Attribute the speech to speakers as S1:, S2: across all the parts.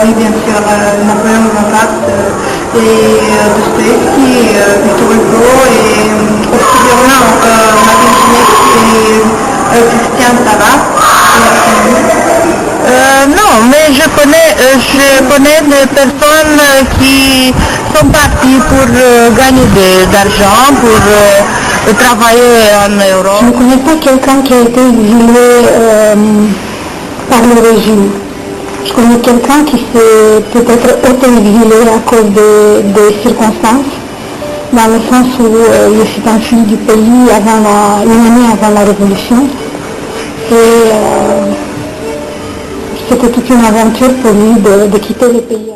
S1: Oui, bien sûr, Napoléon Bonaparte et Dostoïevski, Victor Hugo et posteriorement Martin et Christian Taras. Non, mais je connais des personnes qui sont parties pour gagner d'argent, pour travailler en Europe.
S2: Je ne connais pas quelqu'un qui a été exilé par le régime. Je connais quelqu'un qui s'est peut-être auto-exilé à cause des circonstances, dans le sens où il s'est enfui du pays une année avant la Révolution. Et c'était toute une aventure pour lui de quitter le pays.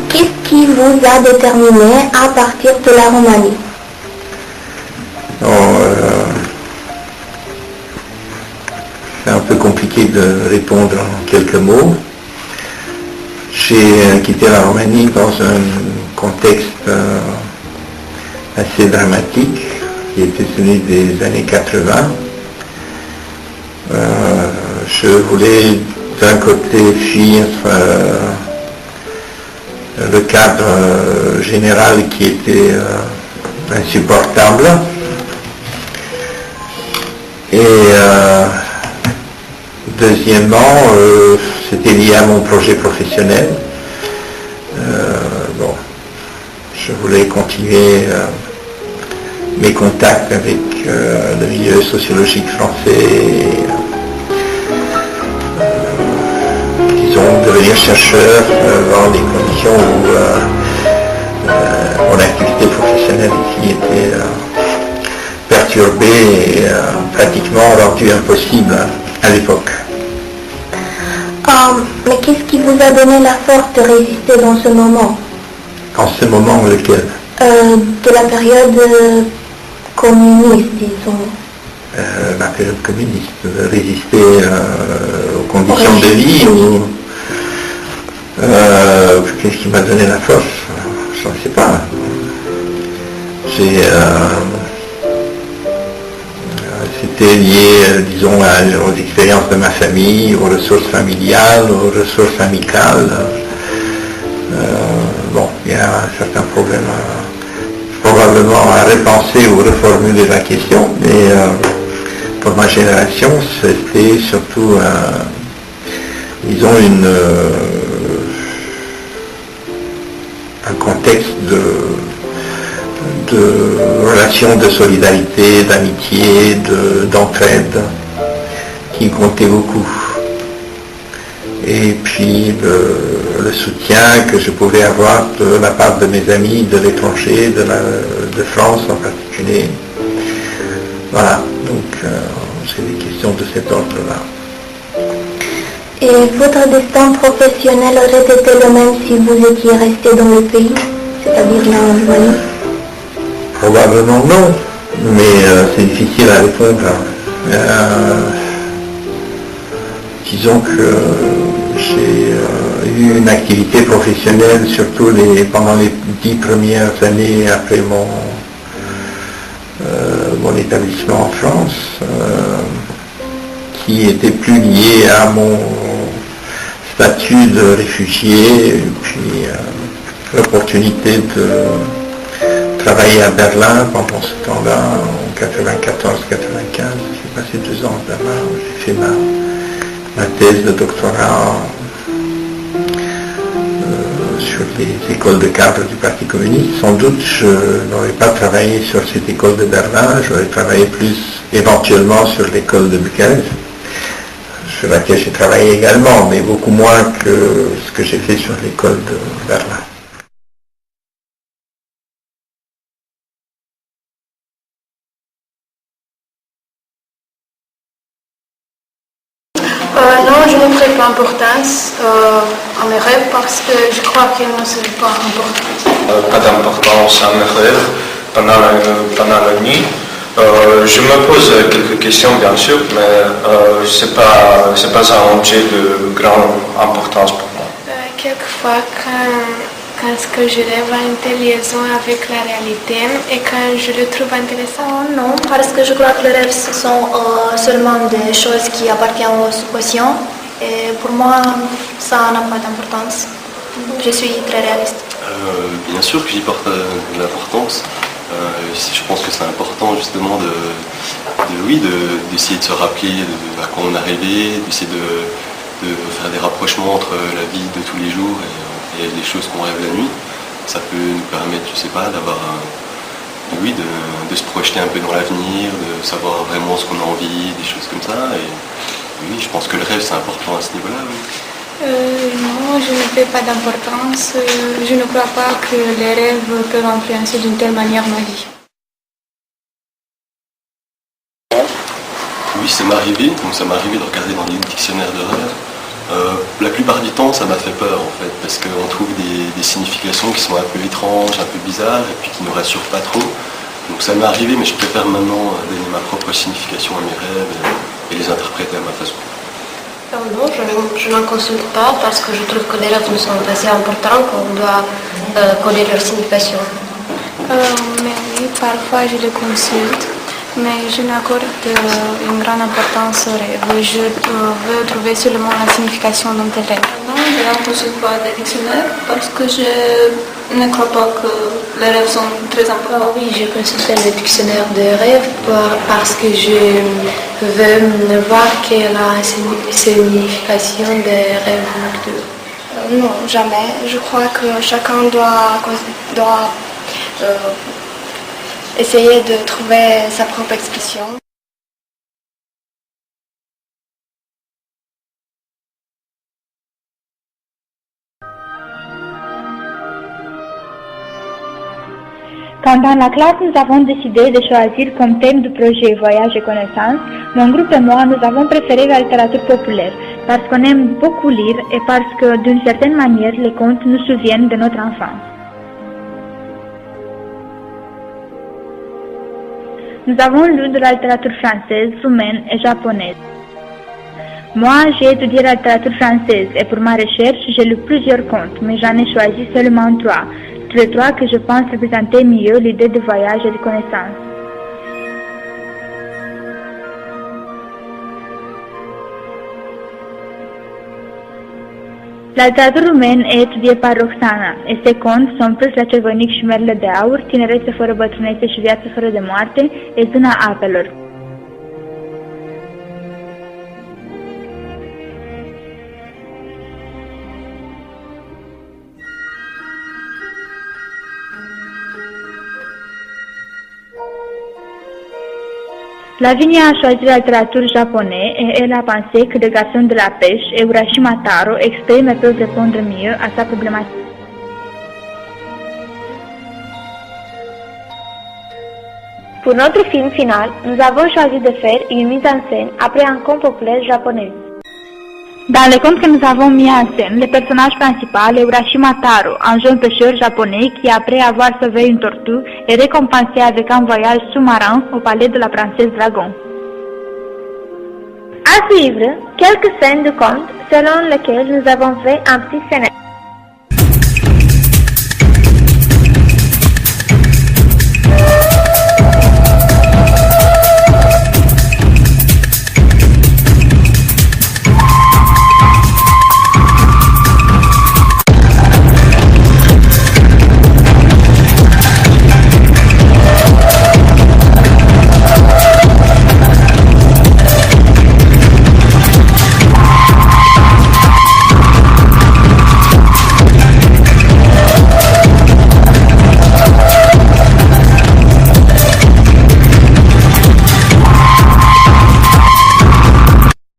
S3: Qu'est-ce qui vous a déterminé à partir de la Roumanie?
S4: C'est un peu compliqué de répondre en quelques mots. J'ai quitté la Roumanie dans un contexte assez dramatique qui était celui des années 80. Je voulais d'un côté fuir le cadre général qui était insupportable et deuxièmement c'était lié à mon projet professionnel. Je voulais continuer mes contacts avec le milieu sociologique français, disons devenir chercheur dans des conditions où mon activité professionnelle ici était perturbée et pratiquement rendue impossible à l'époque.
S3: Mais qu'est-ce qui vous a donné la force de résister dans ce moment?
S4: En ce moment lequel?
S3: De la période communiste, disons.
S4: La période communiste, de résister aux conditions de vie ou qu'est-ce qui m'a donné la force? Je ne sais pas. C'était lié, disons, aux expériences de ma famille, aux ressources familiales, aux ressources amicales. Il y a un certain problème probablement à repenser ou reformuler la question, mais pour ma génération, c'était surtout, disons, un contexte de relations de solidarité, d'amitié, d'entraide qui comptait beaucoup. Et puis le soutien que je pouvais avoir de la part de mes amis de l'étranger, de France en particulier. Voilà, donc c'est des questions de cet ordre-là.
S3: Et votre destin professionnel aurait été le même si vous étiez resté dans le pays, c'est-à-dire en Roumanie?
S4: Probablement non, mais c'est difficile à répondre. Disons que j'ai eu une activité professionnelle, surtout pendant les 10 premières années après mon établissement en France, qui était plus liée à mon statut de réfugié, et puis l'opportunité de travailler à Berlin pendant ce temps-là, en 94-95. J'ai passé 2 ans à Berlin, où j'ai fait ma thèse de doctorat sur les écoles de cadre du Parti communiste. Sans doute, je n'aurais pas travaillé sur cette école de Berlin, j'aurais travaillé plus éventuellement sur l'école de Bucarest, sur laquelle j'ai travaillé également, mais beaucoup moins que ce que j'ai fait sur l'école de Berlin.
S5: Non, je ne ferai pas importance à mes rêves parce que je crois qu'ils ne sont pas importants.
S6: Pas d'importance à mes rêves pendant la nuit. Je me pose quelques questions bien sûr, mais c'est pas un objet de grande importance pour moi.
S5: Quelquefois, quand que je rêve à une telle liaison avec la réalité et que je le trouve intéressant.
S3: Non, parce que je crois que les rêves ce sont seulement des choses qui appartiennent aux sciences et pour moi ça n'a pas d'importance. Je suis très réaliste.
S7: Bien sûr que j'y porte de l'importance. Je pense que c'est important justement d'essayer de se rappeler à quoi on est arrivé, d'essayer de faire des rapprochements entre la vie de tous les jours et les choses qu'on rêve la nuit. Ça peut nous permettre, je sais pas, d'avoir de se projeter un peu dans l'avenir, de savoir vraiment ce qu'on a envie, des choses comme ça. Et oui, je pense que le rêve c'est important à ce niveau-là. Oui.
S5: Non, je ne fais pas d'importance. Je ne crois pas que les rêves peuvent influencer d'une telle manière ma vie.
S7: Oui, ça m'est arrivé. Donc ça m'est arrivé de regarder dans des dictionnaires de rêves. La plupart du temps, ça m'a fait peur en fait, parce qu'on trouve des significations qui sont un peu étranges, un peu bizarres, et puis qui ne nous rassurent pas trop. Donc ça m'est arrivé, mais je préfère maintenant donner ma propre signification à mes rêves et les interpréter à ma façon.
S8: Non, je n'en consulte pas parce que je trouve que les rêves sont assez importants qu'on doit connaître leur signification.
S5: Mais oui, parfois je les consulte, mais je n'accorde une grande importance aux rêves. Je veux trouver seulement la signification d'un tel rêve.
S9: Non, je n'en consulte pas des dictionnaires parce que je ne crois pas que les rêves sont très importants.
S8: Oui, j'ai consulté le dictionnaire des rêves parce que je veux voir quelle est la signification des rêves nocturnes.
S10: Non, jamais. Je crois que chacun doit essayer de trouver sa propre expression.
S2: Quand dans la classe nous avons décidé de choisir comme thème du projet Voyage et connaissances, mon groupe et moi nous avons préféré la littérature populaire parce qu'on aime beaucoup lire et parce que d'une certaine manière les contes nous souviennent de notre enfance. Nous avons lu de la littérature française, roumaine et japonaise. Moi, j'ai étudié la littérature française et pour ma recherche, j'ai lu plusieurs contes, mais j'en ai choisi seulement 3. Les 3 que je pense représenter mieux l'idée de voyage et de connaissance. La literatură roumaine est étudiée par Roxana et ses contes sunt Pârț cervănic și Merle de aur, Tinerețe fără bătrânețe și Viață fără de moarte, e Zâna apelor. Lavinia a choisi la littérature japonaise et elle a pensé que le garçon de la pêche et Urashima Taro expriment et peuvent répondre mieux à sa problématique. Pour notre film final, nous avons choisi de faire une mise en scène après un conte populaire japonais. Dans le conte que nous avons mis en scène, le personnage principal est Urashima Taro, un jeune pêcheur japonais qui, après avoir sauvé une tortue, est récompensé avec un voyage sous-marin au palais de la princesse Dragon. À suivre, quelques scènes de conte selon lesquelles nous avons fait un petit scénario.